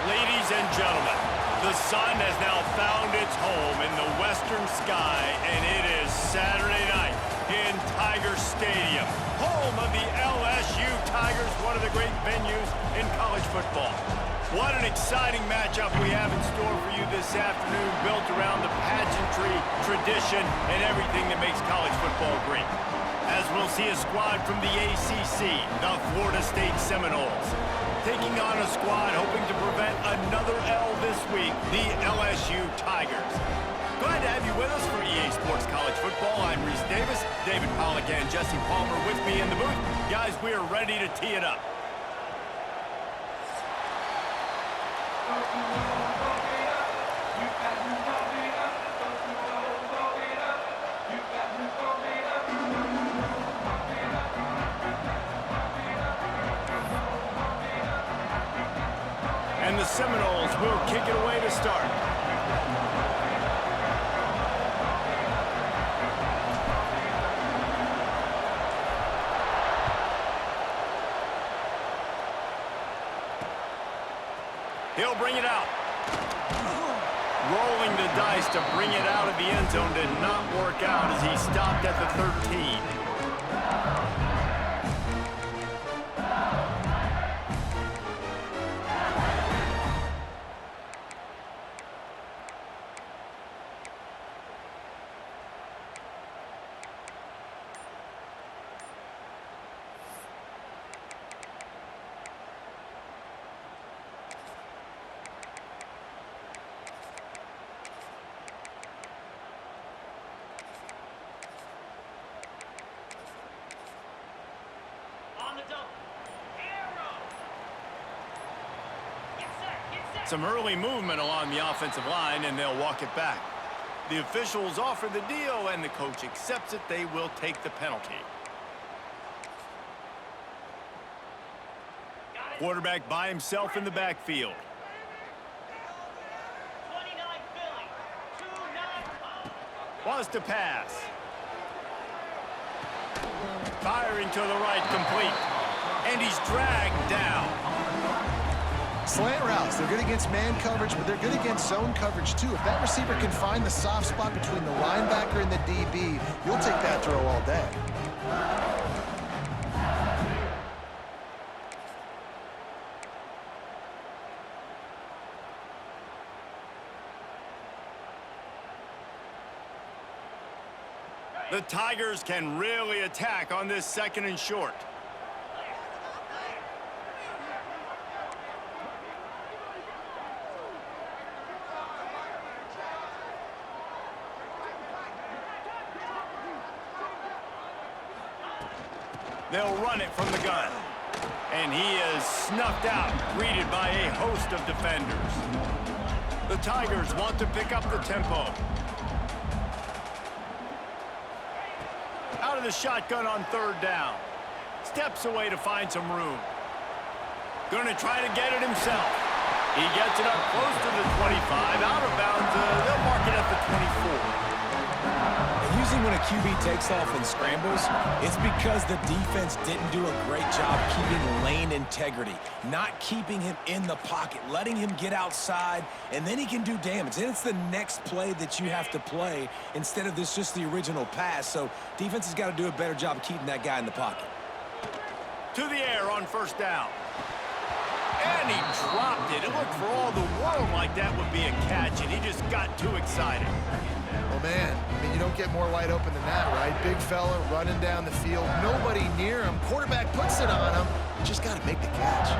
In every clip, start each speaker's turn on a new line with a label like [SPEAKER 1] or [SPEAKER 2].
[SPEAKER 1] Ladies and gentlemen, the sun has now found its home in the western sky, and it is Saturday night in Tiger Stadium, home of the LSU Tigers, one of the great venues in college football. What an exciting matchup we have in store for you this afternoon, built around the pageantry, tradition, and everything that makes college football great. As we'll see a squad from the ACC, the Florida State Seminoles, taking on a squad hoping to prevent another L this week, the LSU Tigers. Glad to have you with us for EA Sports College Football. I'm Reese Davis, David Pollack and Jesse Palmer with me in the booth. Guys, we are ready to tee it up. And the Seminoles will kick it away to start. He'll bring it out. Rolling the dice to bring it out of the end zone did not work out as he stopped at the 13. Some early movement along the offensive line, and they'll walk it back. The officials offer the deal, and the coach accepts it. They will take the penalty. Quarterback by himself in the backfield. Wants to pass. Firing to the right, complete. And he's dragged down.
[SPEAKER 2] Slant routes, they're good against man coverage, but they're good against zone coverage too. If that receiver can find the soft spot between the linebacker and the DB, you'll take that throw all day.
[SPEAKER 1] The Tigers can really attack on this 2nd and short. They'll run it from the gun. And he is snuffed out, greeted by a host of defenders. The Tigers want to pick up the tempo. Out of the shotgun on 3rd down. Steps away to find some room. Going to try to get it himself. He gets it up close to the 25. Out of bounds, they'll mark it at the 24.
[SPEAKER 3] Usually when a QB takes off and scrambles, it's because the defense didn't do a great job keeping lane integrity, not keeping him in the pocket, letting him get outside, and then he can do damage. Then it's the next play that you have to play instead of this just the original pass. So defense has got to do a better job of keeping that guy in the pocket.
[SPEAKER 1] To the air on 1st down. And he dropped it. It looked for all the world like that would be a catch, and he just got too excited.
[SPEAKER 2] Oh, man. I mean, you don't get more wide open than that, right? Big fella running down the field. Nobody near him. Quarterback puts it on him. You just got to make the catch.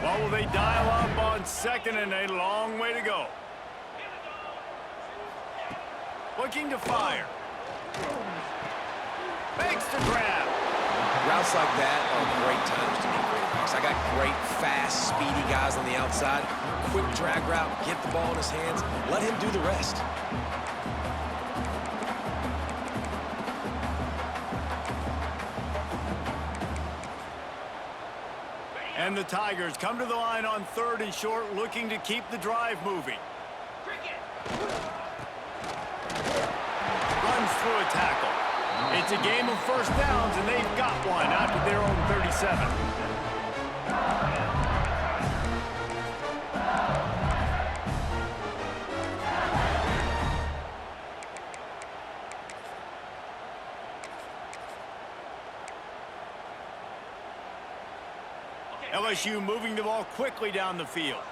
[SPEAKER 1] Well, will they dial up on 2nd and a long way to go? Looking to fire. Makes the grab.
[SPEAKER 3] Routes like that are great times to be quarterbacks. I got great, fast, speedy guys on the outside. Quick drag route, get the ball in his hands, let him do the rest.
[SPEAKER 1] And the Tigers come to the line on 3rd and short, looking to keep the drive moving. Runs through a tackle. It's a game of 1st downs, and they've got one out to their own 37. LSU moving the ball quickly down the field.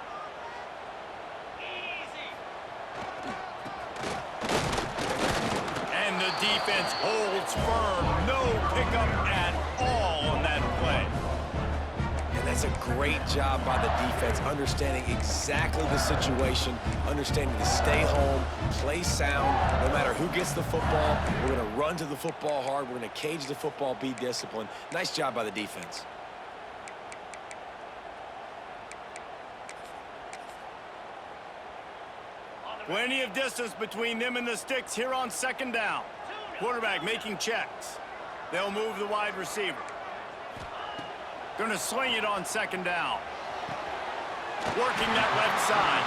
[SPEAKER 1] And the defense holds firm. No pickup at all on that play.
[SPEAKER 3] And that's a great job by the defense, understanding exactly the situation, understanding to stay home, play sound. No matter who gets the football, we're going to run to the football hard. We're going to cage the football, be disciplined. Nice job by the defense.
[SPEAKER 1] Plenty of distance between them and the sticks here on 2nd down. Quarterback making checks. They'll move the wide receiver. Going to sling it on 2nd down. Working that left side.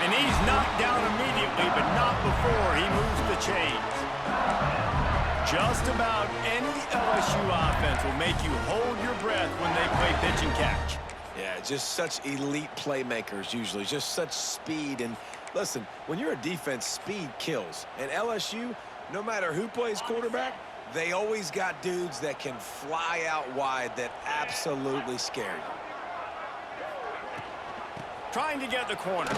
[SPEAKER 1] And he's knocked down immediately, but not before he moves the chains. Just about any LSU offense will make you hold your breath when they play pitch and catch.
[SPEAKER 3] Yeah, just such elite playmakers usually, just such speed. And listen, when you're a defense, speed kills. And LSU, no matter who plays quarterback, they always got dudes that can fly out wide that absolutely scare you.
[SPEAKER 1] Trying to get the corner.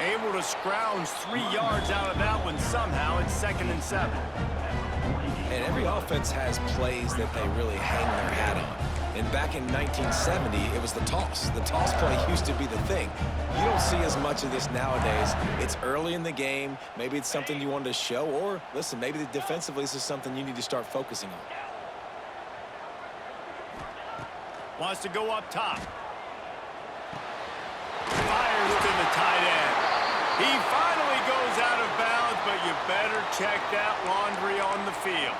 [SPEAKER 1] Able to scrounge 3 yards out of that one somehow. It's 2nd and 7.
[SPEAKER 3] And every offense has plays that they really hang their hat on. And back in 1970, it was the toss. The toss play used to be the thing. You don't see as much of this nowadays. It's early in the game. Maybe it's something you wanted to show. Or, listen, maybe defensively this is something you need to start focusing on.
[SPEAKER 1] Wants to go up top. Fires to the tight end. He finally goes out of bounds, but you better check that laundry on the field.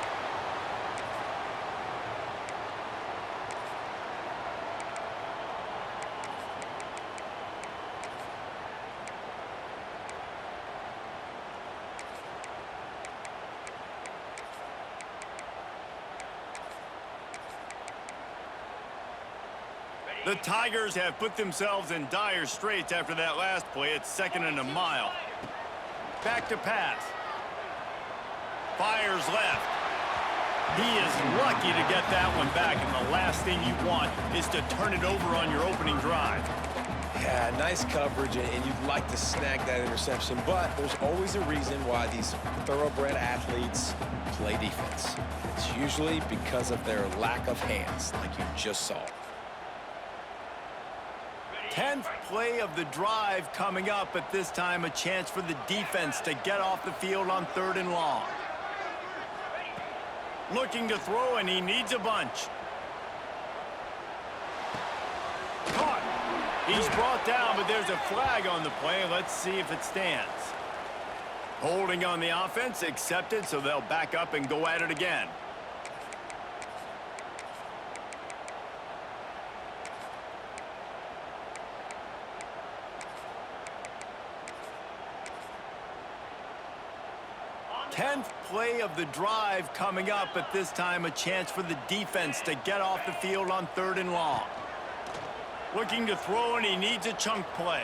[SPEAKER 1] The Tigers have put themselves in dire straits after that last play. It's 2nd and a mile. Back to pass. Fires left. He is lucky to get that one back, and the last thing you want is to turn it over on your opening drive.
[SPEAKER 3] Yeah, nice coverage, and you'd like to snag that interception, but there's always a reason why these thoroughbred athletes play defense. It's usually because of their lack of hands, like you just saw.
[SPEAKER 1] 10th play of the drive coming up, at this time a chance for the defense to get off the field on 3rd and long. Looking to throw, and he needs a bunch. Caught. He's brought down, but there's a flag on the play. Let's see if it stands. Holding on the offense, accepted, so they'll back up and go at it again. Tenth play of the drive coming up, at this time a chance for the defense to get off the field on 3rd and long. Looking to throw, and he needs a chunk play.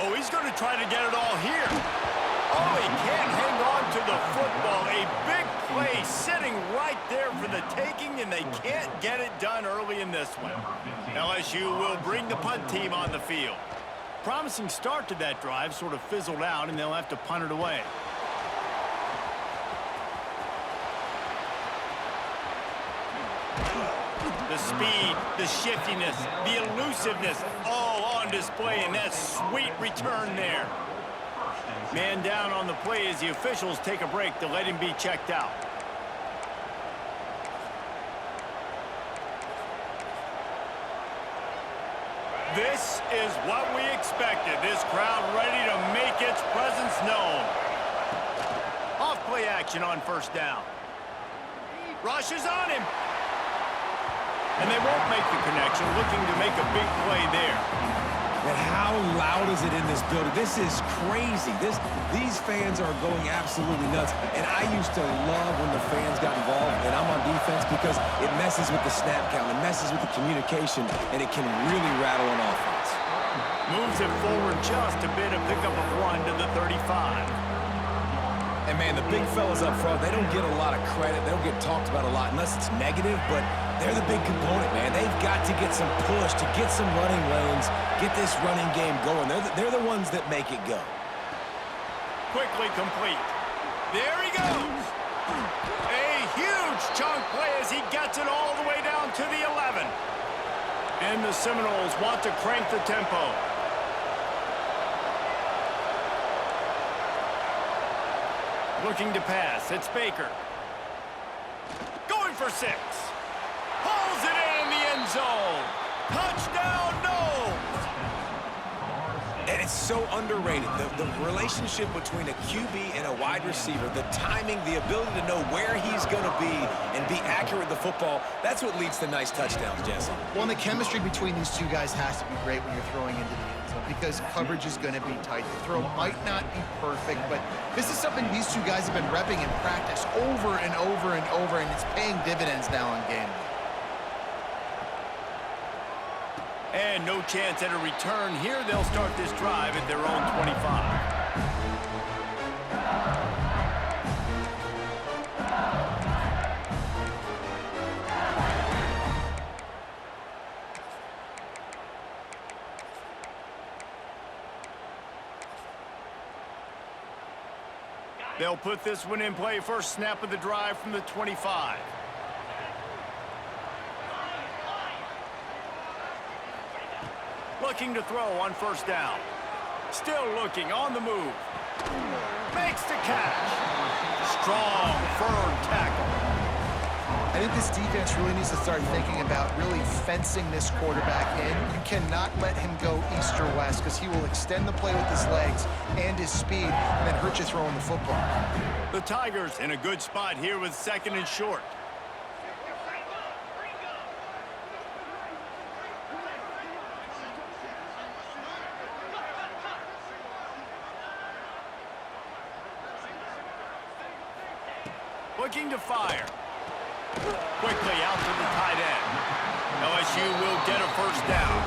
[SPEAKER 1] Oh, he's going to try to get it all here. Oh, he can't hang on to the football. A big play sitting right there for the taking, and they can't get it done early in this one. LSU will bring the punt team on the field. Promising start to that drive, sort of fizzled out, and they'll have to punt it away. The speed, the shiftiness, the elusiveness, all on display, and that sweet return there. Man down on the play as the officials take a break to let him be checked out. This is what we expected. This crowd ready to make its presence known. Off play action on 1st down. Rushes on him. And they won't make the connection, looking to make a big play there.
[SPEAKER 3] And how loud is it in this building? This is crazy. These fans are going absolutely nuts. And I used to love when the fans got involved, and I'm on defense, because it messes with the snap count, it messes with the communication, and it can really rattle an offense.
[SPEAKER 1] Moves it forward just a bit, a pickup of 1 to the 35.
[SPEAKER 3] And, man, the big fellas up front, they don't get a lot of credit. They don't get talked about a lot unless it's negative, but they're the big component, man. They've got to get some push, to get some running lanes, get this running game going. They're the ones that make it go.
[SPEAKER 1] Quickly complete. There he goes. A huge chunk play as he gets it all the way down to the 11. And the Seminoles want to crank the tempo. Looking to pass. It's Baker. Going for 6. Pulls it in the end zone. Touchdown, Noles.
[SPEAKER 3] And it's so underrated. The relationship between a QB and a wide receiver, the timing, the ability to know where he's going to be and be accurate with the football, that's what leads to nice touchdowns, Jesse.
[SPEAKER 2] Well, and the chemistry between these two guys has to be great when you're throwing into the end zone, because coverage is going to be tight. The throw might not be perfect, but this is something these two guys have been repping in practice over and over and over, and it's paying dividends now on game day.
[SPEAKER 1] And no chance at a return here. They'll start this drive at their own 25. They'll put this one in play. First snap of the drive from the 25. Looking to throw on first down. Still looking on the move. Makes the catch. Strong, firm tackle.
[SPEAKER 2] I think this defense really needs to start thinking about really fencing this quarterback in. You cannot let him go east or west because he will extend the play with his legs and his speed and then hurt you throwing the football.
[SPEAKER 1] The Tigers in a good spot here with second and short. Looking to fire. Quickly out to the tight end. LSU will get a first down.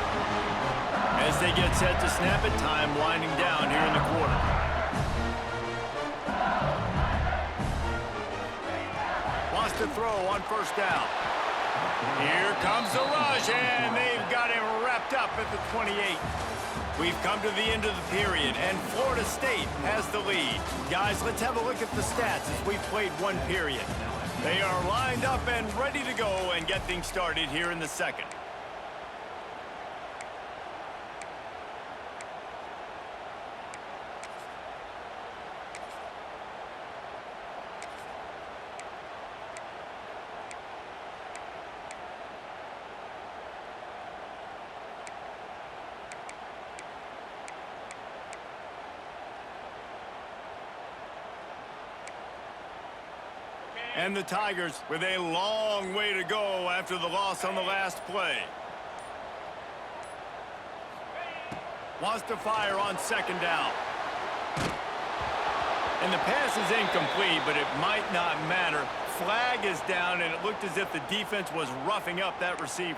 [SPEAKER 1] As they get set to snap it, time winding down here in the quarter. Wants to throw on first down. Here comes the rush, and they've got him wrapped up at the 28. We've come to the end of the period, and Florida State has the lead. Guys, let's have a look at the stats as we've played one period. They are lined up and ready to go and get things started here in the second. And the Tigers with a long way to go after the loss on the last play. Wants to fire on second down. And the pass is incomplete, but it might not matter. Flag is down, and it looked as if the defense was roughing up that receiver.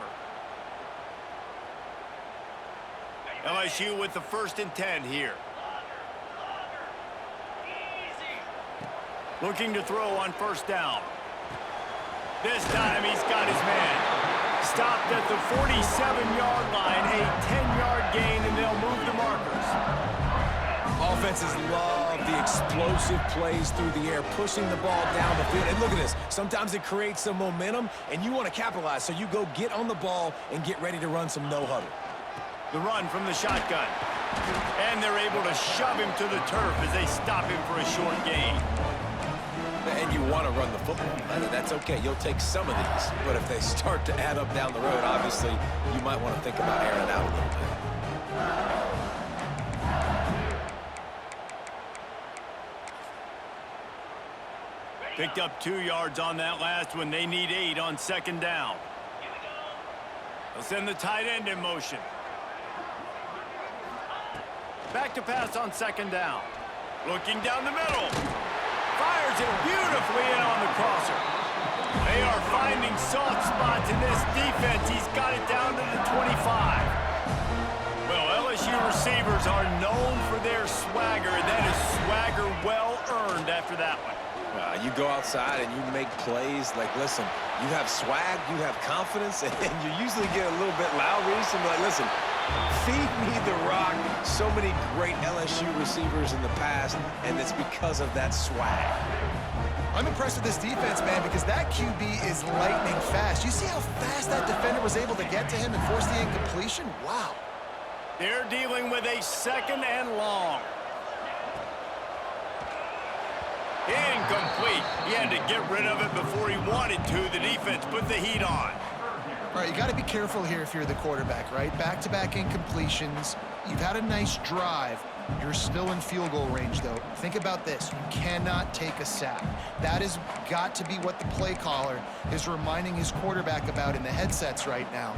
[SPEAKER 1] LSU with the 1st and 10 here. Looking to throw on first down. This time he's got his man. Stopped at the 47-yard line, a 10-yard gain, and they'll move the markers.
[SPEAKER 3] Offenses love the explosive plays through the air, pushing the ball down the field. And look at this. Sometimes it creates some momentum, and you want to capitalize, so you go get on the ball and get ready to run some no-huddle.
[SPEAKER 1] The run from the shotgun. And they're able to shove him to the turf as they stop him for a short gain.
[SPEAKER 3] And you want to run the football. That's okay. You'll take some of these. But if they start to add up down the road, obviously, you might want to think about airing it out a little bit.
[SPEAKER 1] Picked up 2 yards on that last one. They need 8 on second down. They'll send the tight end in motion. Back to pass on second down. Looking down the middle. Fires it beautifully in on the crosser. They are finding soft spots in this defense. He's got it down to the 25. Well, LSU receivers are known for their swagger. That is swagger well earned after that one.
[SPEAKER 3] You go outside and you make plays. Like, listen, you have swag, you have confidence, and you usually get a little bit loud recently. Like, listen, feed me the rock. So many great LSU receivers in the past, and it's because of that swag.
[SPEAKER 2] I'm impressed with this defense, man, because that QB is lightning fast. You see how fast that defender was able to get to him and force the incompletion? Wow.
[SPEAKER 1] They're dealing with a 2nd and long. Incomplete. He had to get rid of it before he wanted to. The defense put the heat on.
[SPEAKER 2] All right, you got to be careful here if you're the quarterback, right? Back-to-back incompletions. You've had a nice drive. You're still in field goal range, though. Think about this. You cannot take a sack. That has got to be what the play caller is reminding his quarterback about in the headsets right now.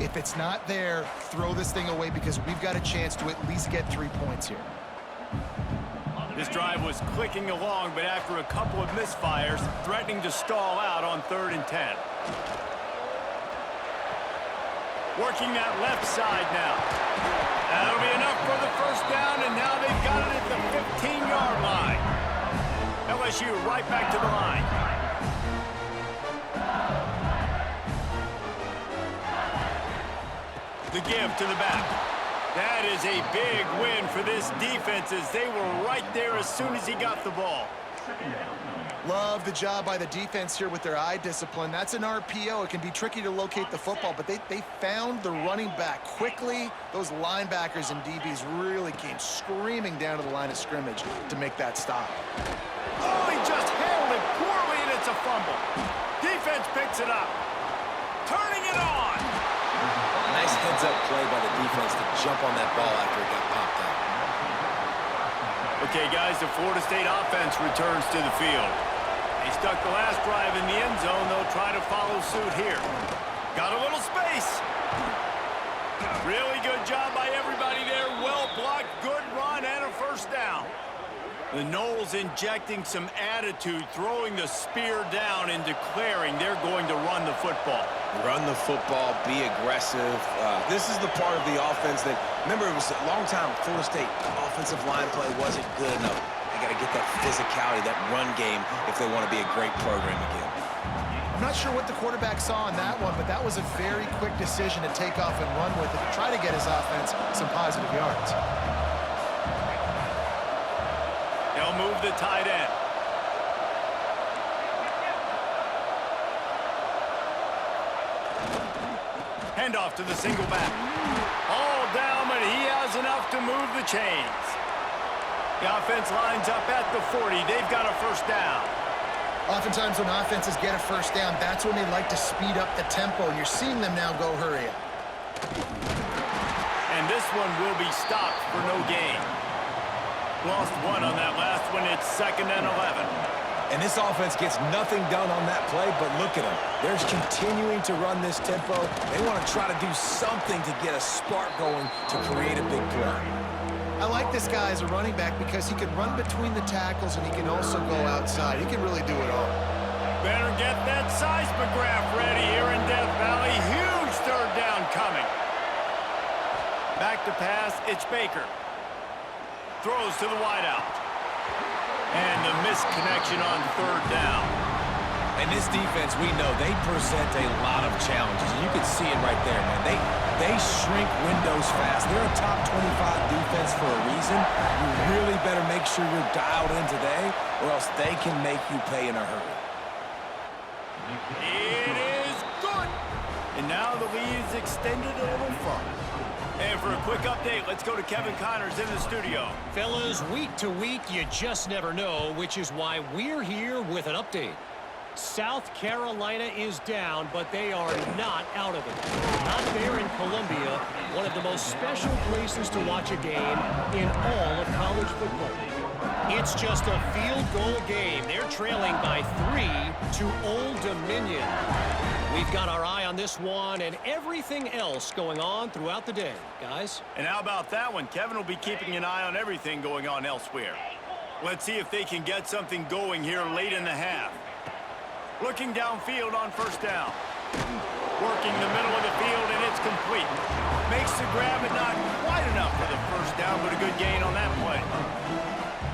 [SPEAKER 2] If it's not there, throw this thing away because we've got a chance to at least get 3 points here.
[SPEAKER 1] This drive was clicking along, but after a couple of misfires, threatening to stall out on 3rd and 10. Working that left side now. That'll be enough for the first down, and now they've got it at the 15-yard line. LSU right back to the line. The give to the back. That is a big win for this defense as they were right there as soon as he got the ball.
[SPEAKER 2] Love the job by the defense here with their eye discipline. That's an RPO. It can be tricky to locate the football, but they found the running back quickly. Those linebackers and DBs really came screaming down to the line of scrimmage to make that stop.
[SPEAKER 1] Oh, he just handled it poorly, and it's a fumble. Defense picks it up. Turning it on.
[SPEAKER 3] Nice heads-up play by the defense to jump on that ball after it got popped out.
[SPEAKER 1] Okay, guys, the Florida State offense returns to the field. They stuck the last drive in the end zone. They'll try to follow suit here. Got a little space. Really good job by everybody there. Well blocked, good run, and a first down. The Noles injecting some attitude, throwing the spear down and declaring they're going to run the football.
[SPEAKER 3] Run the football, be aggressive. This is the part of the offense that, remember, it was a long time Florida State offensive line play wasn't good enough. They got to get that physicality, that run game, if they want to be a great program again.
[SPEAKER 2] I'm not sure what the quarterback saw on that one, but that was a very quick decision to take off and run with it to try to get his offense some positive yards.
[SPEAKER 1] They'll move the tight end. Handoff to the single back. All down, but he has enough to move the chains. The offense lines up at the 40. They've got a first down.
[SPEAKER 2] Oftentimes when offenses get a first down, that's when they like to speed up the tempo, and you're seeing them now go hurry up.
[SPEAKER 1] And this one will be stopped for no gain. Lost one on that last one. It's 2nd and 11.
[SPEAKER 3] And this offense gets nothing done on that play, but look at them. They're continuing to run this tempo. They want to try to do something to get a spark going to create a big play.
[SPEAKER 2] I like this guy as a running back because he can run between the tackles and he can also go outside. He can really do it all.
[SPEAKER 1] Better get that seismograph ready here in Death Valley. Huge third down coming. Back to pass, it's Baker. Throws to the wideout. And the missed connection on third down.
[SPEAKER 3] And this defense, we know, they present a lot of challenges. And you can see it right there, man. They shrink windows fast. They're a top 25 defense for a reason. You really better make sure you're dialed in today, or else they can make you pay in a hurry.
[SPEAKER 1] It is good. And now the lead is extended a little further. And for a quick update, let's go to Kevin Connors in the studio.
[SPEAKER 4] Fellas, week to week, you just never know, which is why we're here with an update. South Carolina is down, but they are not out of it. Not there in Columbia, one of the most special places to watch a game in all of college football. It's just a field goal game. They're trailing by 3 to Old Dominion. We've got our eye on this one and everything else going on throughout the day, guys.
[SPEAKER 1] And how about that one? Kevin will be keeping an eye on everything going on elsewhere. Let's see if they can get something going here late in the half. Looking downfield on first down. Working the middle of the field, and it's complete. Makes the grab, but not quite enough for the first down, but a good gain on that play.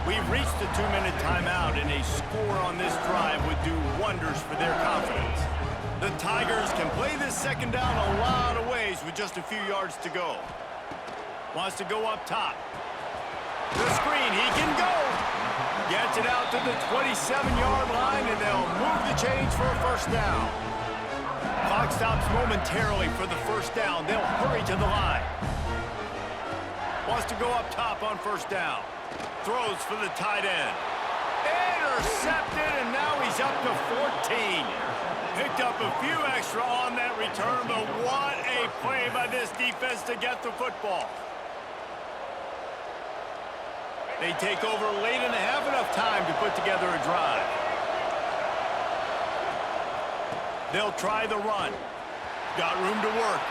[SPEAKER 1] We've reached the 2-minute timeout, and a score on this drive would do wonders for their confidence. The Tigers can play this second down a lot of ways with just a few yards to go. Wants to go up top. The screen, he can go. Gets it out to the 27-yard line, and they'll move the chains for a first down. Clock stops momentarily for the first down. They'll hurry to the line. Wants to go up top on first down. Throws for the tight end. Intercepted, and now he's up to 14. Picked up a few extra on that return, but what a play by this defense to get the football. They take over late and have enough time to put together a drive. They'll try the run. Got room to work.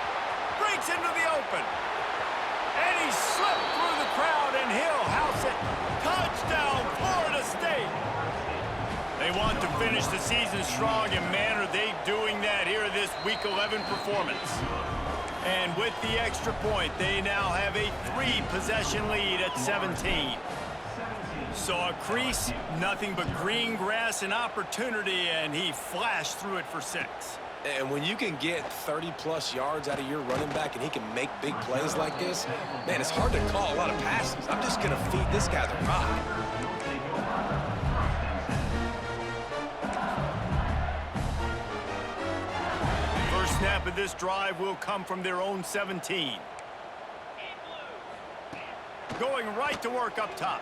[SPEAKER 1] Breaks into the open. And he slipped through the crowd, and he'll house it. Touchdown, Florida State. They want to finish the season strong, and man, are they doing that here in this Week 11 performance. And with the extra point, they now have a 3-possession lead at 17. So a crease, nothing but green grass and opportunity, and he flashed through it for 6.
[SPEAKER 3] And when you can get 30-plus yards out of your running back and he can make big plays like this, man, it's hard to call a lot of passes. I'm just going to feed this guy the rock.
[SPEAKER 1] First snap of this drive will come from their own 17. Going right to work up top.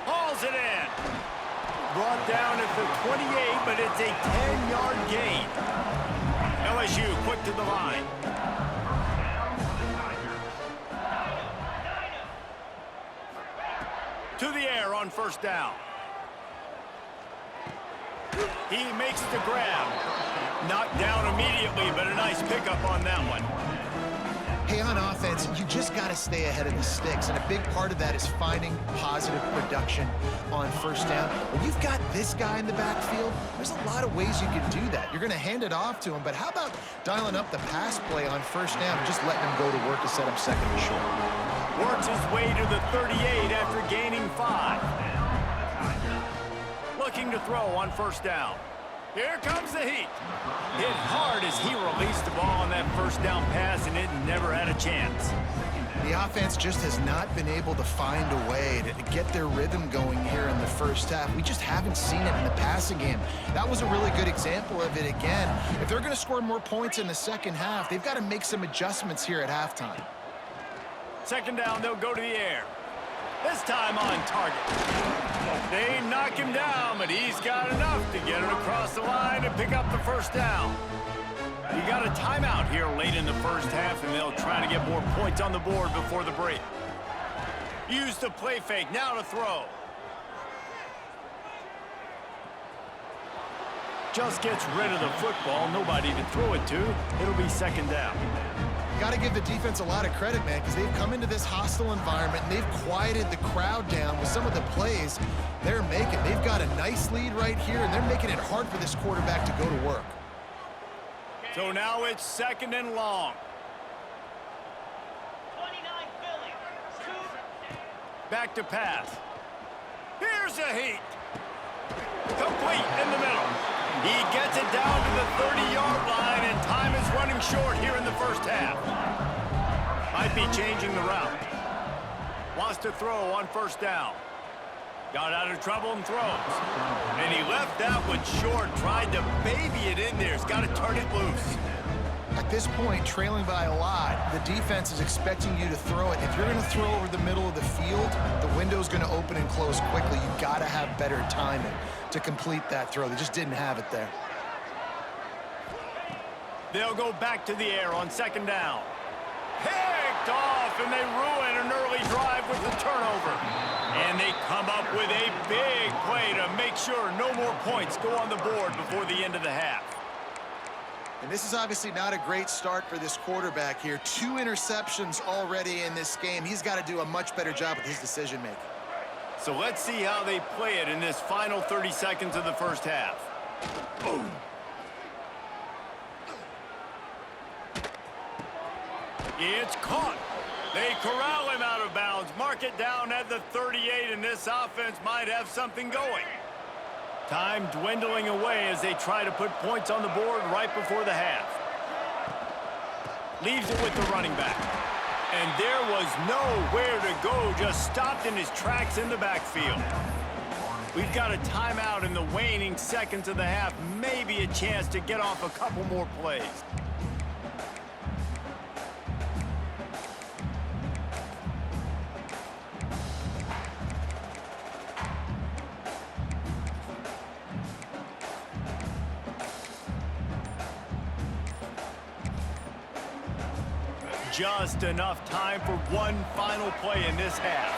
[SPEAKER 1] Hauls it in. Brought down at the 28, but it's a 10-yard gain. LSU quick to the line. To the air on first down. He makes the grab. Knocked down immediately, but a nice pickup on that one.
[SPEAKER 2] Hey, on offense, you just got to stay ahead of the sticks, and a big part of that is finding positive production on first down. When you've got this guy in the backfield, there's a lot of ways you can do that. You're going to hand it off to him, but how about dialing up the pass play on first down and just letting him go to work to set him second and short?
[SPEAKER 1] Works his way to the 38 after gaining 5. Looking to throw on first down. Here comes the heat. Hit hard as he released the ball on that first down pass, and it never had a chance.
[SPEAKER 2] The offense just has not been able to find a way to get their rhythm going here in the first half. We just haven't seen it in the passing game. That was a really good example of it again. If they're going to score more points in the second half, they've got to make some adjustments here at halftime.
[SPEAKER 1] Second down, they'll go to the air. This time on target. They knock him down, but he's got enough to get it across the line and pick up the first down. You got a timeout here late in the first half, and they'll try to get more points on the board before the break. Use the play fake, now to throw. Just gets rid of the football, nobody to throw it to. It'll be second down.
[SPEAKER 2] Got to give the defense a lot of credit, man, because they've come into this hostile environment and they've quieted the crowd down with some of the plays they're making. They've got a nice lead right here, and they're making it hard for this quarterback to go to work.
[SPEAKER 1] So now it's second and long.
[SPEAKER 5] 29 Philly.
[SPEAKER 1] Back to pass. Here's a heat. Complete in the middle. He gets it down to the 30-yard line, and time is running short here in the first half. Might be changing the route. Wants to throw on first down. Got out of trouble and throws. And he left that one short. Tried to baby it in there. He's got to turn it loose.
[SPEAKER 2] At this point, trailing by a lot, the defense is expecting you to throw it. If you're going to throw over the middle of the field, the window's going to open and close quickly. You've got to have better timing to complete that throw. They just didn't have it there.
[SPEAKER 1] They'll go back to the air on second down. Picked off, and they ruin an early drive with the turnover. And they come up with a big play to make sure no more points go on the board before the end of the half.
[SPEAKER 2] And this is obviously not a great start for this quarterback here. 2 interceptions already in this game. He's got to do a much better job with his decision-making.
[SPEAKER 1] So let's see how they play it in this final 30 seconds of the first half. Boom. It's caught. They corral him out of bounds. Mark it down at the 38, and this offense might have something going. Time dwindling away as they try to put points on the board right before the half. Leaves it with the running back. And there was nowhere to go, just stopped in his tracks in the backfield. We've got a timeout in the waning seconds of the half, maybe a chance to get off a couple more plays. Just enough time for one final play in this half.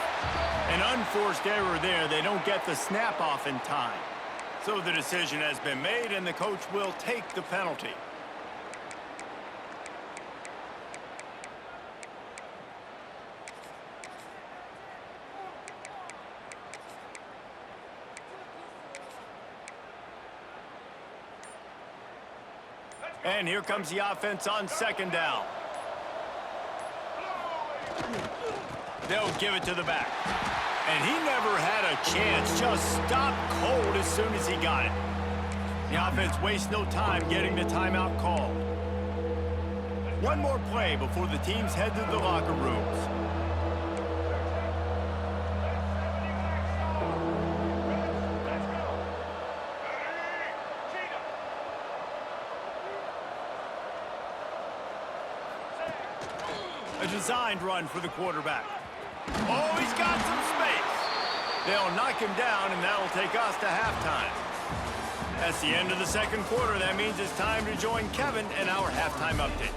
[SPEAKER 1] An unforced error there. They don't get the snap off in time. So the decision has been made, and the coach will take the penalty. And here comes the offense on second down. They'll give it to the back. And he never had a chance. Just stopped cold as soon as he got it. The offense wastes no time getting the timeout called. One more play before the teams head to the locker rooms. A designed run for the quarterback. Oh, he's got some space. They'll knock him down, and that'll take us to halftime. That's the end of the second quarter. That means it's time to join Kevin and our halftime update.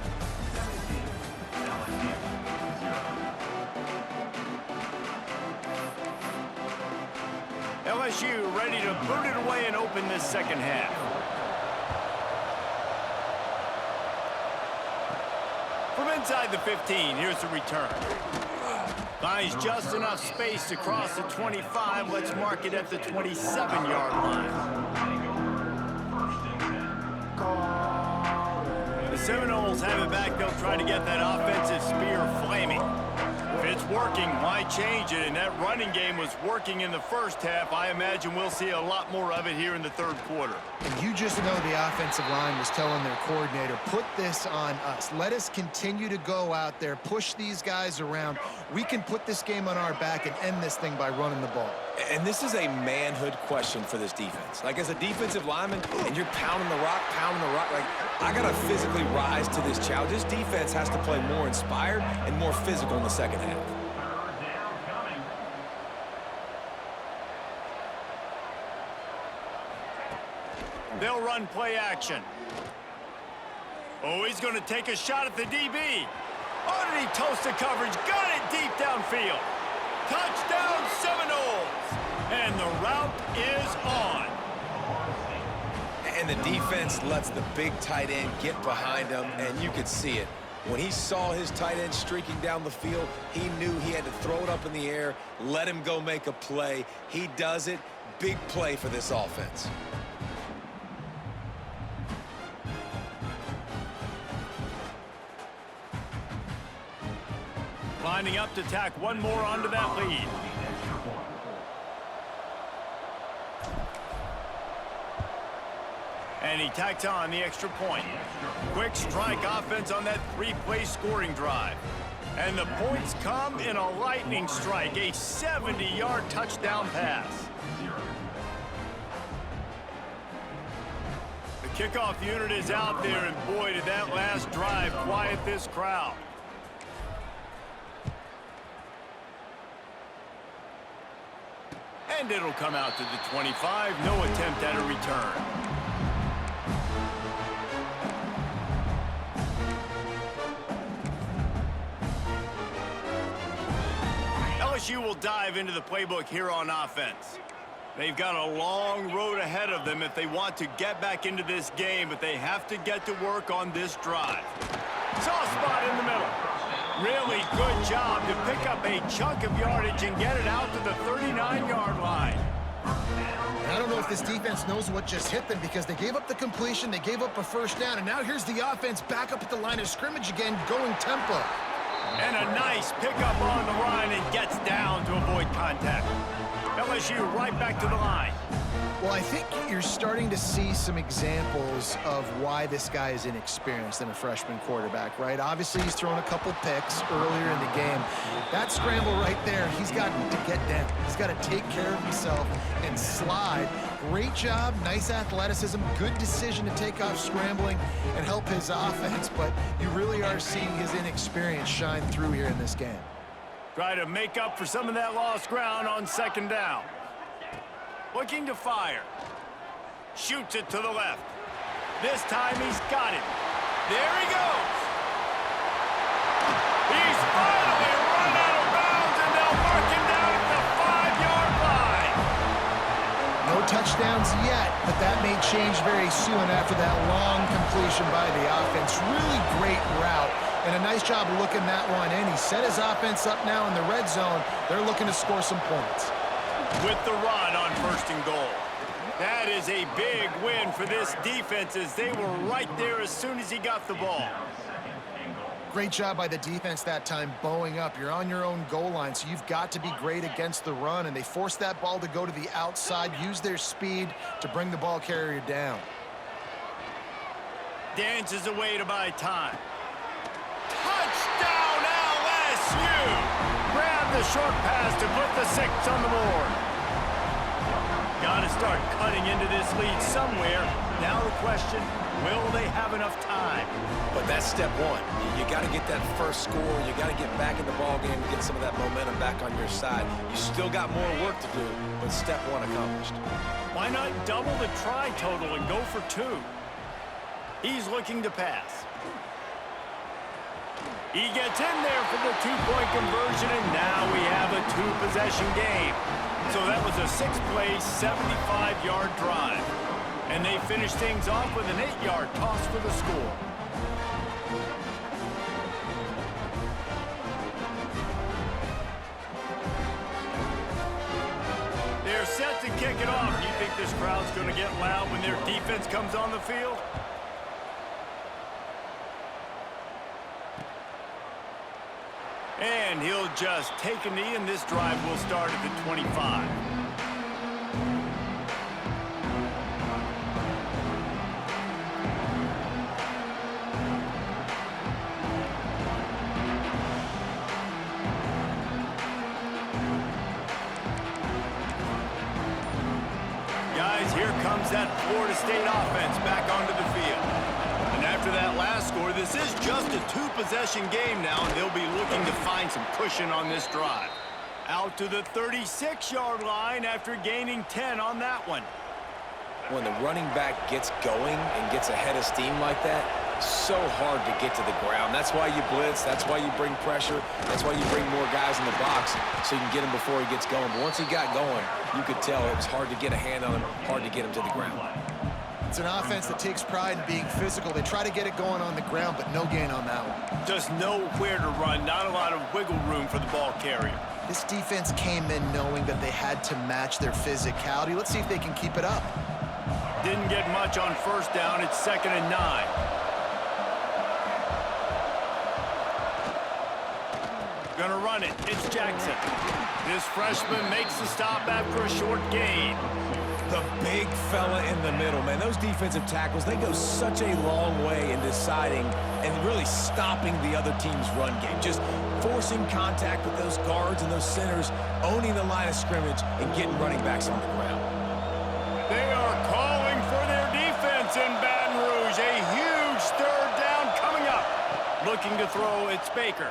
[SPEAKER 1] LSU ready to boot it away and open this second half. From inside the 15, here's the return. Finds just enough space to cross the 25. Let's mark it at the 27-yard line. The Seminoles have it back. They'll try to get that offensive spear flaming. If it's working, why change it? And that running game was working in the first half. I imagine we'll see a lot more of it here in the third quarter.
[SPEAKER 2] And you just know the offensive line was telling their coordinator, put this on us. Let us continue to go out there, push these guys around. We can put this game on our back and end this thing by running the ball.
[SPEAKER 3] And this is a manhood question for this defense. Like, as a defensive lineman, and you're pounding the rock, like, I got to physically rise to this challenge. This defense has to play more inspired and more physical in the second half.
[SPEAKER 1] They'll run play action. Oh, he's going to take a shot at the DB. Oh, did he toast the coverage? Got it deep downfield. Touchdown Seminoles. And the route is on.
[SPEAKER 3] And the defense lets the big tight end get behind him, and you could see it. When he saw his tight end streaking down the field, he knew he had to throw it up in the air, let him go make a play. He does it. Big play for this offense.
[SPEAKER 1] Lining up to tack one more onto that lead. And he tacks on the extra point. Quick strike offense on that three-play scoring drive. And the points come in a lightning strike, a 70-yard touchdown pass. The kickoff unit is out there, and boy, did that last drive quiet this crowd. And it'll come out to the 25. No attempt at a return. LSU will dive into the playbook here on offense. They've got a long road ahead of them if they want to get back into this game, but they have to get to work on this drive. Soft spot in the middle. Really good job to pick up a chunk of yardage and get it out to the 39-yard line.
[SPEAKER 2] And I don't know if this defense knows what just hit them, because they gave up the completion, they gave up a first down, and now here's the offense back up at the line of scrimmage again, going tempo.
[SPEAKER 1] And a nice pickup on the line and gets down to avoid contact. LSU right back to the line.
[SPEAKER 2] Well, I think you're starting to see some examples of why this guy is inexperienced in a freshman quarterback, right? Obviously, he's thrown a couple picks earlier in the game. That scramble right there, he's got to get down. He's got to take care of himself and slide. Great job, nice athleticism, good decision to take off scrambling and help his offense, but you really are seeing his inexperience shine through here in this game.
[SPEAKER 1] Try to make up for some of that lost ground on second down. Looking to fire. Shoots it to the left. This time he's got it. There he goes. He's finally run out of bounds, and they'll mark him down at the 5-yard line.
[SPEAKER 2] No touchdowns yet, but that may change very soon after that long completion by the offense. Really great route, and a nice job of looking that one in. He set his offense up now in the red zone. They're looking to score some points.
[SPEAKER 1] With the run on 1st and goal. That is a big win for this defense as they were right there as soon as he got the ball.
[SPEAKER 2] Great job by the defense that time, bowing up. You're on your own goal line, so you've got to be great against the run, and they forced that ball to go to the outside, use their speed to bring the ball carrier down.
[SPEAKER 1] Dances away to buy time. Touchdown LSU! Grab the short pass to put the 6 on the board. Got to start cutting into this lead somewhere. Now the question, will they have enough time?
[SPEAKER 3] But that's step one. You got to get that first score. You got to get back in the ball game to get some of that momentum back on your side. You still got more work to do, but step one accomplished.
[SPEAKER 1] Why not double the try total and go for 2? He's looking to pass. He gets in there for the 2-point conversion, and now we have a 2-possession game. So that was a 6-play, 75-yard drive. And they finish things off with an 8-yard toss for the score. They're set to kick it off. Do you think this crowd's going to get loud when their defense comes on the field? And he'll just take a knee, and this drive will start at the 25. Guys, here comes that Florida State offense back onto the field. And after that last score, this is just a 2-possession game now, and they'll be looking to find some cushion on this drive. Out to the 36-yard line after gaining 10 on that one.
[SPEAKER 3] When the running back gets going and gets ahead of steam like that, so hard to get to the ground. That's why you blitz. That's why you bring pressure. That's why you bring more guys in the box so you can get him before he gets going. But once he got going, you could tell it was hard to get a hand on him, hard to get him to the ground.
[SPEAKER 2] It's an offense that takes pride in being physical. They try to get it going on the ground, but no gain on that one.
[SPEAKER 1] Just nowhere to run, not a lot of wiggle room for the ball carrier.
[SPEAKER 2] This defense came in knowing that they had to match their physicality. Let's see if they can keep it up.
[SPEAKER 1] Didn't get much on first down. It's 2nd and 9. Gonna run it. It's Jackson. This freshman makes the stop after a short gain.
[SPEAKER 3] The big fella in the middle, man. Those defensive tackles, they go such a long way in deciding and really stopping the other team's run game. Just forcing contact with those guards and those centers, owning the line of scrimmage, and getting running backs on the ground.
[SPEAKER 1] They are calling for their defense in Baton Rouge. A huge 3rd down coming up. Looking to throw, it's Baker.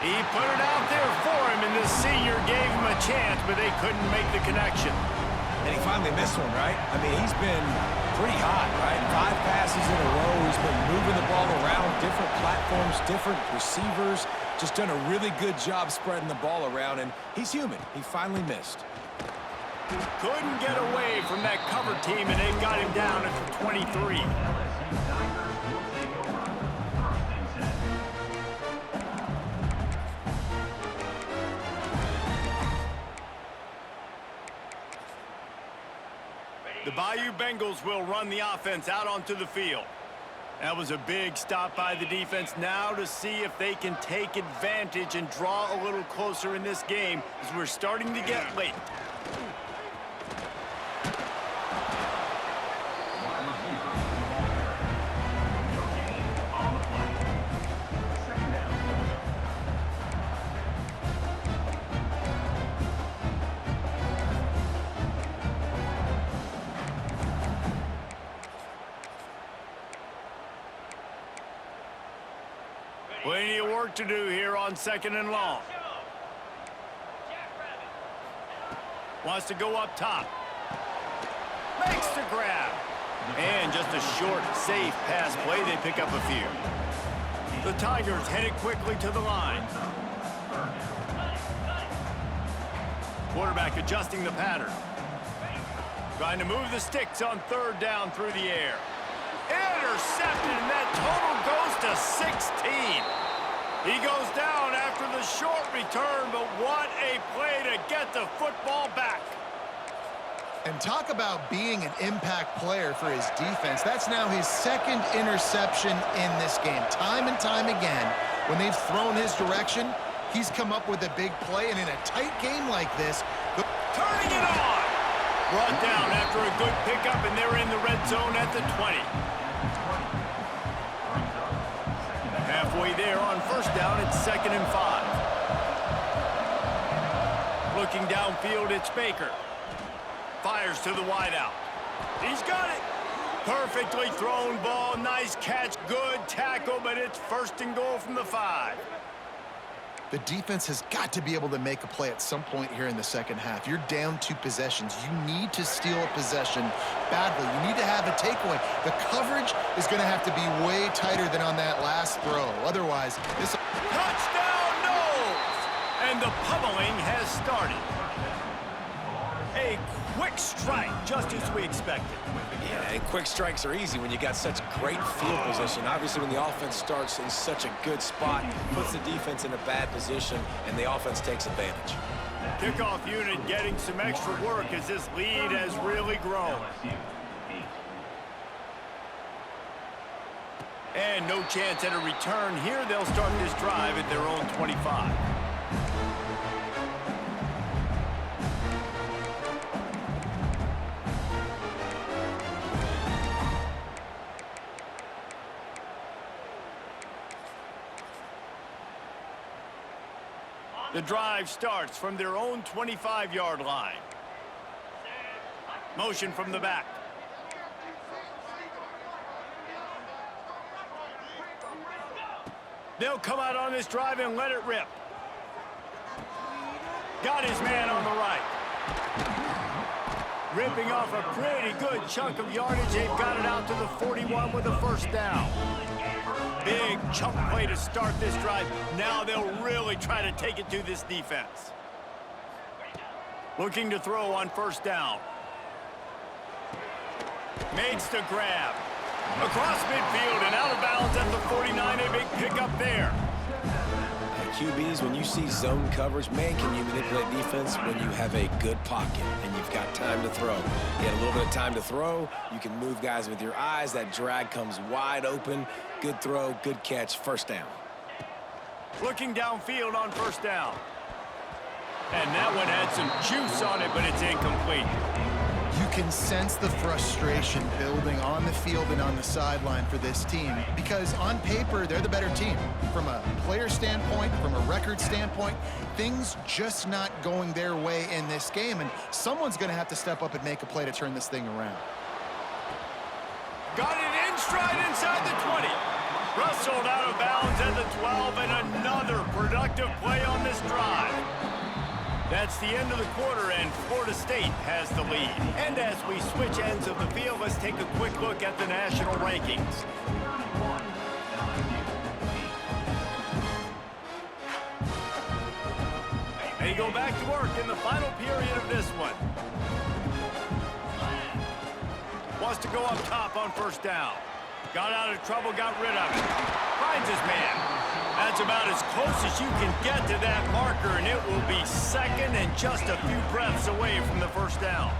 [SPEAKER 1] He put it out there for him, and the senior gave him a chance, but they couldn't make the connection.
[SPEAKER 3] And he finally missed one, right? I mean, he's been pretty hot, right? 5 passes in a row. He's been moving the ball around, different platforms, different receivers. Just done a really good job spreading the ball around, and he's human. He finally missed.
[SPEAKER 1] Couldn't get away from that cover team, and they've got him down at the 23. The Bayou Bengals will run the offense out onto the field. That was a big stop by the defense. Now to see if they can take advantage and draw a little closer in this game as we're starting to get late. Plenty of work to do here on 2nd and long. Wants to go up top. Makes the grab. And just a short, safe pass play. They pick up a few. The Tigers headed quickly to the line. Quarterback adjusting the pattern. Trying to move the sticks on 3rd down through the air. Intercepted, and that total goes to 16. He goes down after the short return, but what a play to get the football back.
[SPEAKER 2] And talk about being an impact player for his defense. That's now his second interception in this game. Time and time again, when they've thrown his direction, he's come up with a big play. And in a tight game like this,
[SPEAKER 1] turning it on! Brought down after a good pickup, and they're in the red zone at the 20. Halfway there on first down, it's 2nd and 5. Looking downfield, it's Baker. Fires to the wideout. He's got it. Perfectly thrown ball. Nice catch. Good tackle, but it's 1st and goal from the 5.
[SPEAKER 2] The defense has got to be able to make a play at some point here in the second half. You're down 2 possessions. You need to steal a possession badly. You need to have a takeaway. The coverage is going to have to be way tighter than on that last throw. Otherwise, this...
[SPEAKER 1] Touchdown, Knowles! And the pummeling has started. A quick strike, just as we expected.
[SPEAKER 3] Yeah, and quick strikes are easy when you got such great field position. Obviously, when the offense starts in such a good spot, puts the defense in a bad position, and the offense takes advantage.
[SPEAKER 1] Kickoff unit getting some extra work as this lead has really grown. And no chance at a return here. They'll start this drive at their own 25. The drive starts from their own 25-yard line. Motion from the back. They'll come out on this drive and let it rip. Got his man on the right. Ripping off a pretty good chunk of yardage. They've got it out to the 41 with a 1st down. Big chunk play to start this drive. Now they'll really try to take it to this defense. Looking to throw on 1st down. Makes the grab. Across midfield and out of bounds at the 49. A big pickup there.
[SPEAKER 3] QBs, when you see zone coverage, man, can you manipulate defense when you have a good pocket and you've got time to throw. You had a little bit of time to throw. You can move guys with your eyes. That drag comes wide open. Good throw, good catch, 1st down.
[SPEAKER 1] Looking downfield on 1st down. And that one had some juice on it, but it's incomplete.
[SPEAKER 2] You can sense the frustration building on the field and on the sideline for this team because on paper, they're the better team. From a player standpoint, from a record standpoint, things just not going their way in this game, and someone's going to have to step up and make a play to turn this thing around.
[SPEAKER 1] Got it in stride inside the 20. Rustled out of bounds at the 12, and another productive play on this drive. That's the end of the quarter, and Florida State has the lead. And as we switch ends of the field, let's take a quick look at the national rankings. They go back to work in the final period of this one. Wants to go up top on 1st down. Got out of trouble, got rid of it. Finds his man. That's about as close as you can get to that marker, and it will be 2nd and just a few breaths away from the 1st down.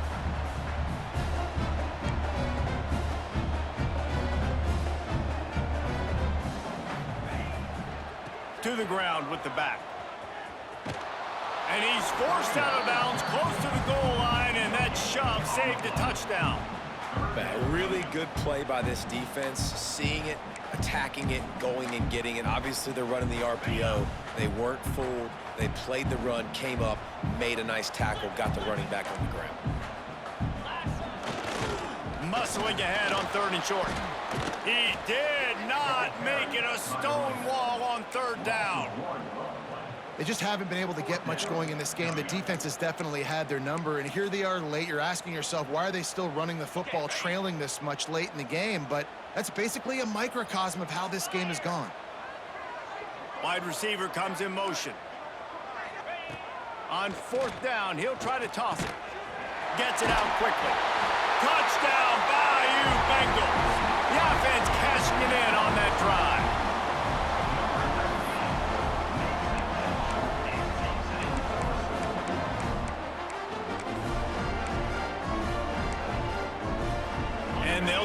[SPEAKER 1] To the ground with the back. And he's forced out of bounds close to the goal line, and that shove saved a touchdown.
[SPEAKER 3] A really good play by this defense, seeing it, attacking it, going and getting it. Obviously, they're running the RPO. They weren't fooled. They played the run, came up, made a nice tackle, got the running back on the ground.
[SPEAKER 1] Muscling ahead on 3rd and short. He did not make it a stone wall on 3rd down.
[SPEAKER 2] They just haven't been able to get much going in this game. The defense has definitely had their number, and here they are late. You're asking yourself, why are they still running the football, trailing this much late in the game? But that's basically a microcosm of how this game has gone.
[SPEAKER 1] Wide receiver comes in motion. On 4th down, he'll try to toss it. Gets it out quickly. Touchdown, Bayou Bengals. The offense cashing it in on that drive.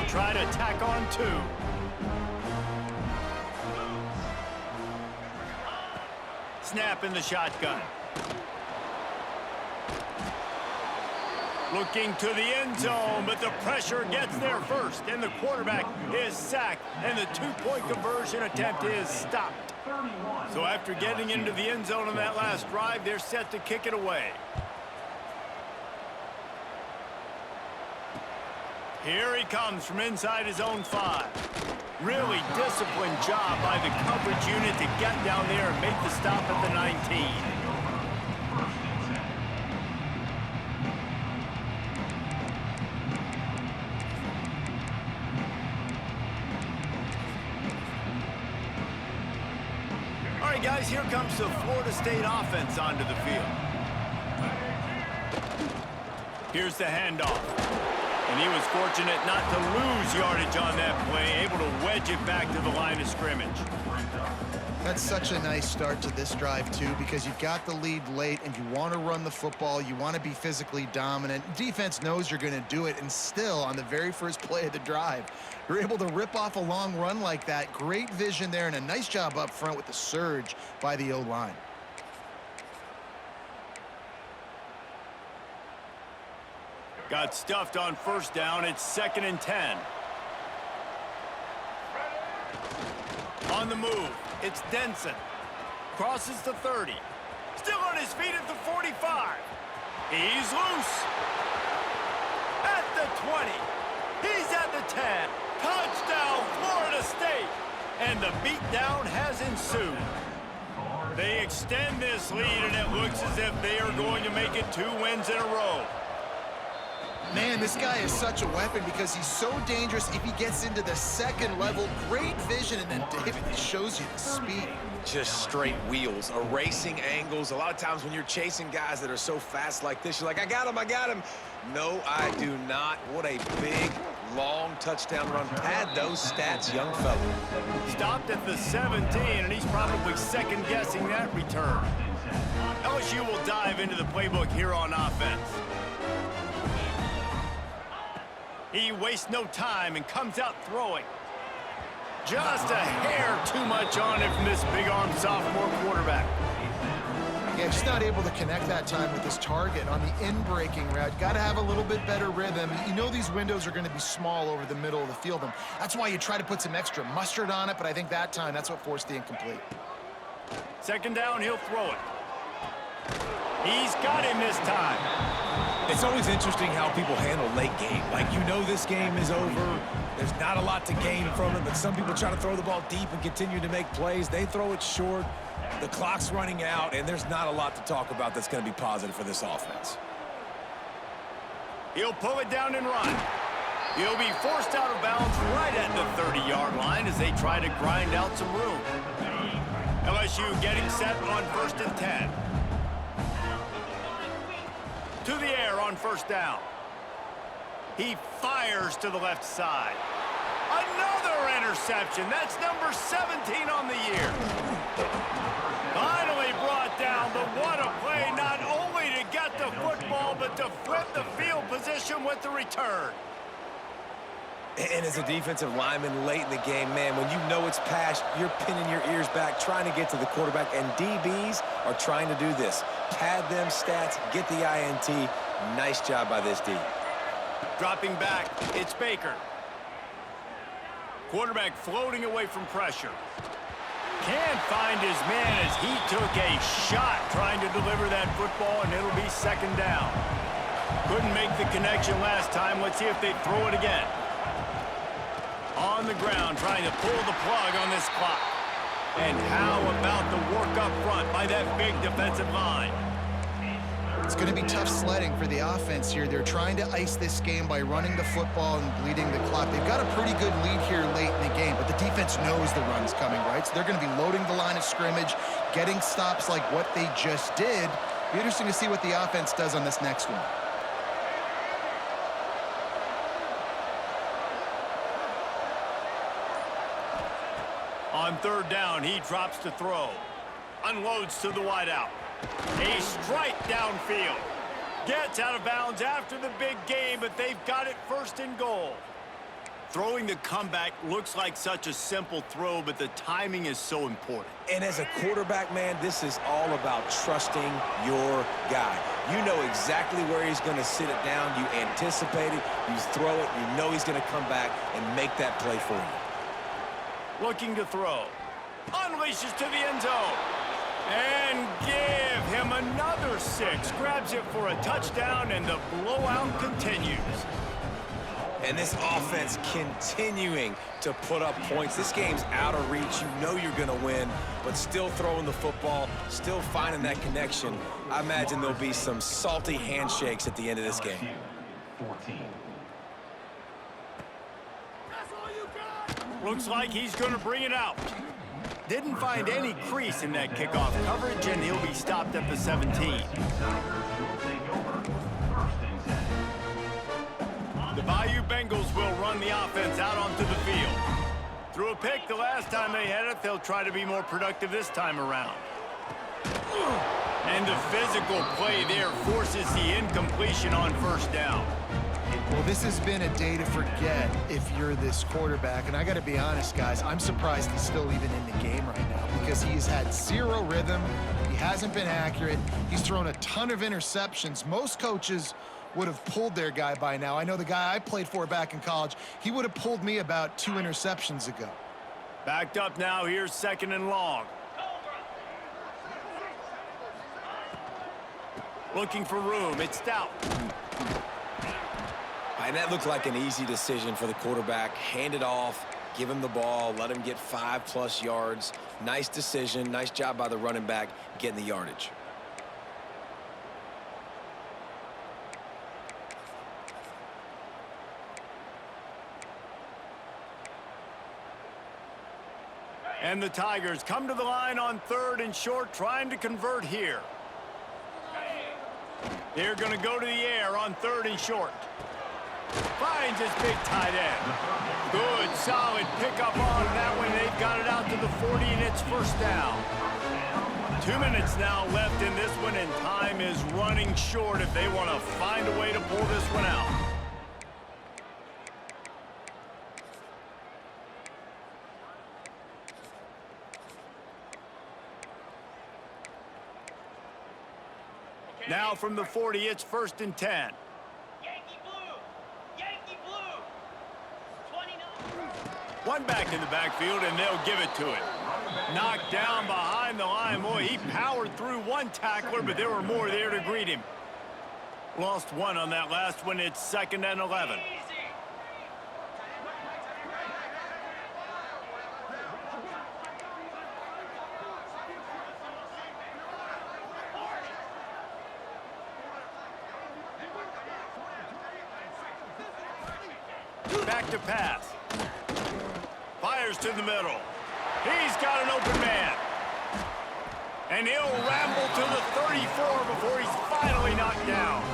[SPEAKER 1] they'll try to tack on 2. Snap in the shotgun. Looking to the end zone, but the pressure gets there first, and the quarterback is sacked, and the 2-point conversion attempt is stopped. So after getting into the end zone on that last drive, they're set to kick it away. Here he comes from inside his own 5. Really disciplined job by the coverage unit to get down there and make the stop at the 19. All right, guys, here comes the Florida State offense onto the field. Here's the handoff. And he was fortunate not to lose yardage on that play, able to wedge it back to the line of scrimmage.
[SPEAKER 2] That's such a nice start to this drive, too, because you've got the lead late and you want to run the football. You want to be physically dominant. Defense knows you're going to do it, and still, on the very first play of the drive, you're able to rip off a long run like that. Great vision there, and a nice job up front with the surge by the O-line.
[SPEAKER 1] Got stuffed on first down. It's 2nd and 10. On the move, it's Denson. Crosses the 30. Still on his feet at the 45. He's loose. At the 20. He's at the 10. Touchdown, Florida State. And the beatdown has ensued. They extend this lead, and it looks as if they are going to make it 2 wins in a row.
[SPEAKER 2] Man, this guy is such a weapon because he's so dangerous if he gets into the second level. Great vision, and then David shows you the speed.
[SPEAKER 3] Just straight wheels, erasing angles. A lot of times when you're chasing guys that are so fast like this, you're like, I got him, I got him. No, I do not. What a big, long touchdown run. Pad those stats, young fella.
[SPEAKER 1] Stopped at the 17, and he's probably second-guessing that return. LSU will dive into the playbook here on offense. He wastes no time and comes out throwing. Just a hair too much on it from this big-arm sophomore quarterback.
[SPEAKER 2] Yeah, just not able to connect that time with his target on the in-breaking route. Got to have a little bit better rhythm. You know these windows are going to be small over the middle of the field, and that's why you try to put some extra mustard on it, but I think that time that's what forced the incomplete.
[SPEAKER 1] 2nd down, he'll throw it. He's got him this time.
[SPEAKER 3] It's always interesting how people handle late game. Like, you know this game is over. There's not a lot to gain from it, but some people try to throw the ball deep and continue to make plays. They throw it short. The clock's running out, and there's not a lot to talk about that's going to be positive for this offense.
[SPEAKER 1] He'll pull it down and run. He'll be forced out of bounds right at the 30-yard line as they try to grind out some room. LSU getting set on 1st and 10. To the air on 1st down. He fires to the left side. Another interception. That's number 17 on the year. Finally brought down, but what a play, not only to get the football, but to flip the field position with the return.
[SPEAKER 3] And as a defensive lineman late in the game, man, when you know it's past, you're pinning your ears back, trying to get to the quarterback, and DBs are trying to do this. Pad them stats, get the INT. Nice job by this D.
[SPEAKER 1] Dropping back, it's Baker. Quarterback floating away from pressure. Can't find his man as he took a shot trying to deliver that football, and it'll be 2nd down. Couldn't make the connection last time. Let's see if they throw it again. On the ground, trying to pull the plug on this clock. And how about the work up front by that big defensive line?
[SPEAKER 2] It's going to be tough sledding for the offense here. They're trying to ice this game by running the football and bleeding the clock. They've got a pretty good lead here late in the game, but the defense knows the run's coming, right? So they're going to be loading the line of scrimmage, getting stops like what they just did. Be interesting to see what the offense does on this next one.
[SPEAKER 1] On 3rd down, he drops to throw. Unloads to the wideout. A strike downfield. Gets out of bounds after the big game, but they've got it 1st and goal. Throwing the comeback looks like such a simple throw, but the timing is so important.
[SPEAKER 3] And as a quarterback, man, this is all about trusting your guy. You know exactly where he's going to sit it down. You anticipate it. You throw it. You know he's going to come back and make that play for you.
[SPEAKER 1] Looking to throw. Unleashes to the end zone. And give him another 6. Grabs it for a touchdown, and the blowout continues.
[SPEAKER 3] And this offense continuing to put up points. This game's out of reach. You know you're going to win, but still throwing the football, still finding that connection. I imagine there'll be some salty handshakes at the end of this game.
[SPEAKER 5] 14.
[SPEAKER 1] Looks like he's going to bring it out. Didn't find any crease in that kickoff coverage, and he'll be stopped at the 17. The Bayou Bengals will run the offense out onto the field. Threw a pick the last time they had it. They'll try to be more productive this time around. And the physical play there forces the incompletion on first down.
[SPEAKER 2] Well, this has been a day to forget if you're this quarterback. And I got to be honest, guys, I'm surprised he's still even in the game right now because he's had zero rhythm. He hasn't been accurate. He's thrown a ton of interceptions. Most coaches would have pulled their guy by now. I know the guy I played for back in college, he would have pulled me about 2 interceptions ago.
[SPEAKER 1] Backed up now. Here's 2nd and long. Looking for room. It's Stout.
[SPEAKER 3] And that looked like an easy decision for the quarterback. Hand it off, give him the ball, let him get 5+ yards. Nice decision. Nice job by the running back getting the yardage.
[SPEAKER 1] And the Tigers come to the line on 3rd and short, trying to convert here. They're going to go to the air on 3rd and short. Finds his big tight end. Good, solid pickup on that one. They've got it out to the 40, and it's first down. 2 minutes now left in this one, and time is running short if they want to find a way to pull this one out. Now from the 40, it's 1st and 10.
[SPEAKER 6] Yankee blue! Yankee blue! 29.
[SPEAKER 1] One back in the backfield, and they'll give it to it. Knocked down behind the line. Boy, he powered through one tackler, but there were more there to greet him. Lost one on that last one. It's 2nd and 11. Back to pass. Fires to the middle. He's got an open man. And he'll ramble to the 34 before he's finally knocked down.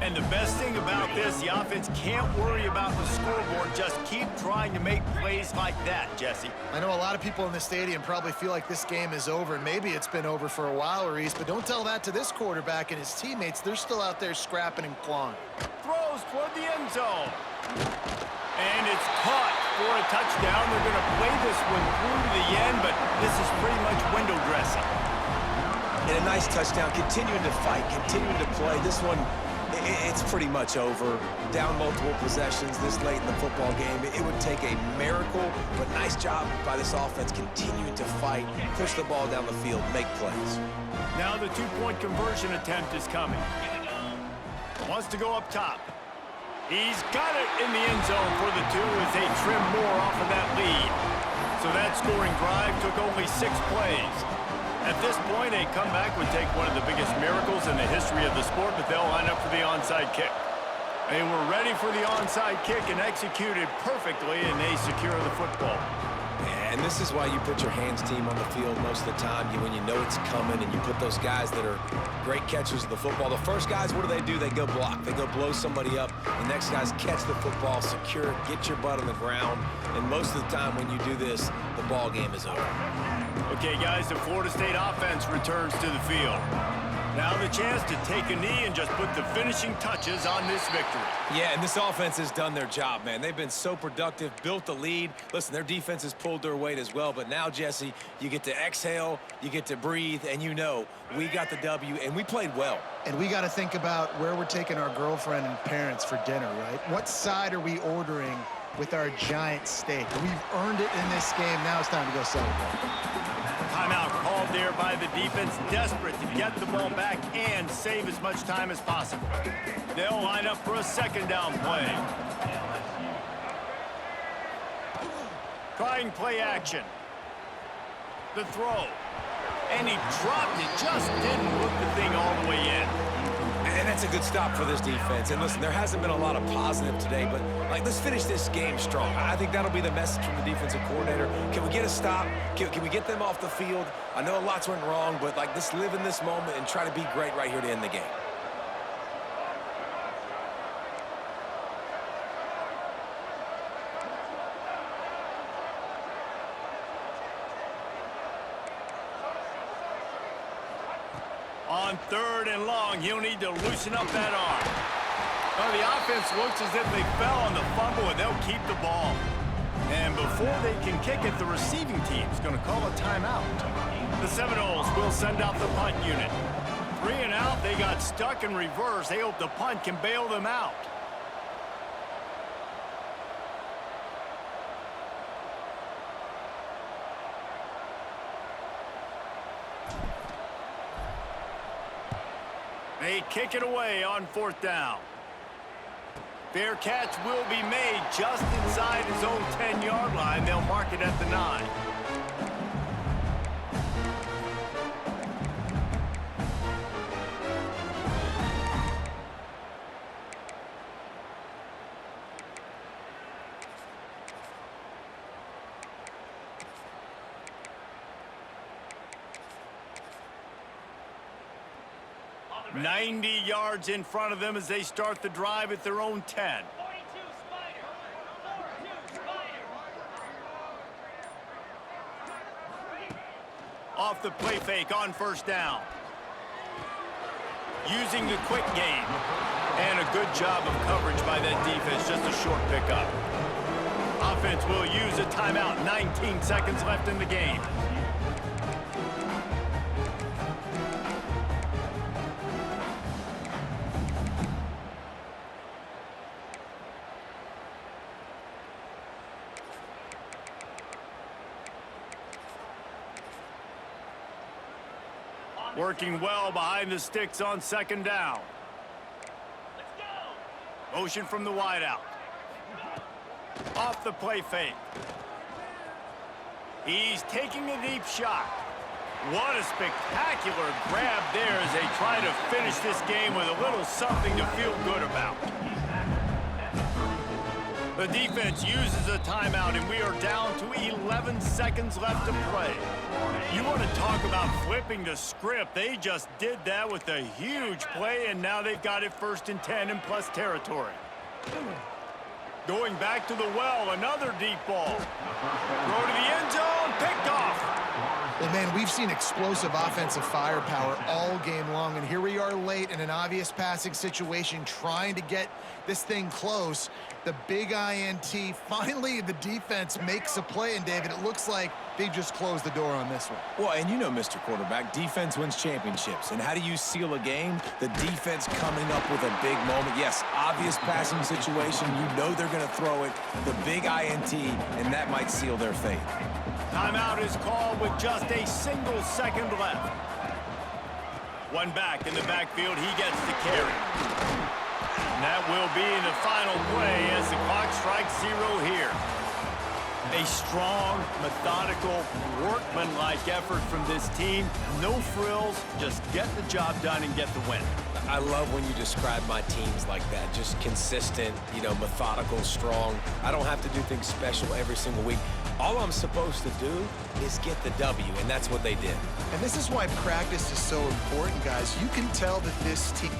[SPEAKER 1] And the best thing about this, the offense can't worry about the scoreboard. Just keep trying to make plays like that, Jesse.
[SPEAKER 2] I know a lot of people in the stadium probably feel like this game is over. Maybe it's been over for a while, Reese, but don't tell that to this quarterback and his teammates. They're still out there scrapping and clawing.
[SPEAKER 1] Throws toward the end zone. And it's caught for a touchdown. They're going to play this one through to the end, but this is pretty much window dressing.
[SPEAKER 3] And a nice touchdown, continuing to fight, continuing to play. This one, it's pretty much over. Down multiple possessions this late in the football game. It would take a miracle, but nice job by this offense continuing to fight, push the ball down the field, make plays.
[SPEAKER 1] Now the two-point conversion attempt is coming. Wants to go up top. He's got it in the end zone for the 2 as they trim more off of that lead. So that scoring drive took only 6 plays. At this point, a comeback would take one of the biggest miracles in the history of the sport, but they'll line up for the onside kick. They were ready for the onside kick and executed perfectly, and they secure the football.
[SPEAKER 3] And this is why you put your hands team on the field most of the time when you know it's coming, and you put those guys that are great catchers of the football. The first guys, what do? They go block. They go blow somebody up. The next guys catch the football, secure it, get your butt on the ground. And most of the time when you do this, the ball game is over.
[SPEAKER 1] Okay, guys, the Florida State offense returns to the field. Now the chance to take a knee and just put the finishing touches on this victory.
[SPEAKER 3] Yeah, and this offense has done their job, man. They've been so productive, built the lead. Listen, their defense has pulled their weight as well. But now, Jesse, you get to exhale, you get to breathe, and you know we got the W, and we played well.
[SPEAKER 2] And we got to think about where we're taking our girlfriend and parents for dinner, right? What side are we ordering with our giant steak? We've earned it in this game. Now it's time to go celebrate.
[SPEAKER 1] Timeout called there by the defense, desperate to get the ball back and save as much time as possible. They'll line up for a second down play. Trying play action. The throw. And he dropped it, just didn't hook the thing all the way in.
[SPEAKER 3] And that's a good stop for this defense. And listen, there hasn't been a lot of positive today, but let's finish this game strong. I think that'll be the message from the defensive coordinator. Can we get a stop? Can we get them off the field? I know lots went wrong, but let's live in this moment and try to be great right here to end the game.
[SPEAKER 1] On 3rd and long, he'll need to loosen up that arm. Well, the offense looks as if they fell on the fumble, and they'll keep the ball. And before they can kick it, the receiving team's going to call a timeout. The Seminoles will send out the punt unit. 3 and out, they got stuck in reverse. They hope the punt can bail them out. They kick it away on 4th down. Fair catch will be made just inside his own 10-yard line. They'll mark it at the 9.
[SPEAKER 6] On the
[SPEAKER 1] 90 yards in front of them as they start the drive at their own 10.
[SPEAKER 6] 42 Spider. 42 Spider.
[SPEAKER 1] Off the play fake on 1st down. Using the quick game. And a good job of coverage by that defense. Just a short pickup. Offense will use a timeout. 19 seconds left in the game. Working well behind the sticks on 2nd down.
[SPEAKER 6] Let's go.
[SPEAKER 1] Motion from the wideout. Off the play fake. He's taking a deep shot. What a spectacular grab there as they try to finish this game with a little something to feel good about. The defense uses a timeout, and we are down to 11 seconds left to play. You want to talk about flipping the script. They just did that with a huge play, and now they've got it 1st and 10 in plus territory. Going back to the well, another deep ball. Throw to the end zone, picked off.
[SPEAKER 2] Well, man, we've seen explosive offensive firepower all game long, and here we are late in an obvious passing situation trying to get this thing close. The big INT, finally the defense makes a play, and David, it looks like they just closed the door on this one.
[SPEAKER 3] Well, and you know, Mr. Quarterback, defense wins championships. And how do you seal a game? The defense coming up with a big moment. Yes, obvious passing situation. You know they're going to throw it. The big INT, and that might seal their fate.
[SPEAKER 1] Timeout is called with just a single second left. One back in the backfield. He gets the carry. And that will be the final play as the clock strikes 0 here. A strong, methodical, workmanlike effort from this team. No frills, just get the job done and get the win.
[SPEAKER 3] I love when you describe my teams like that. Just consistent, methodical, strong. I don't have to do things special every single week. All I'm supposed to do is get the W, and that's what they did.
[SPEAKER 2] And this is why practice is so important, guys. You can tell that this team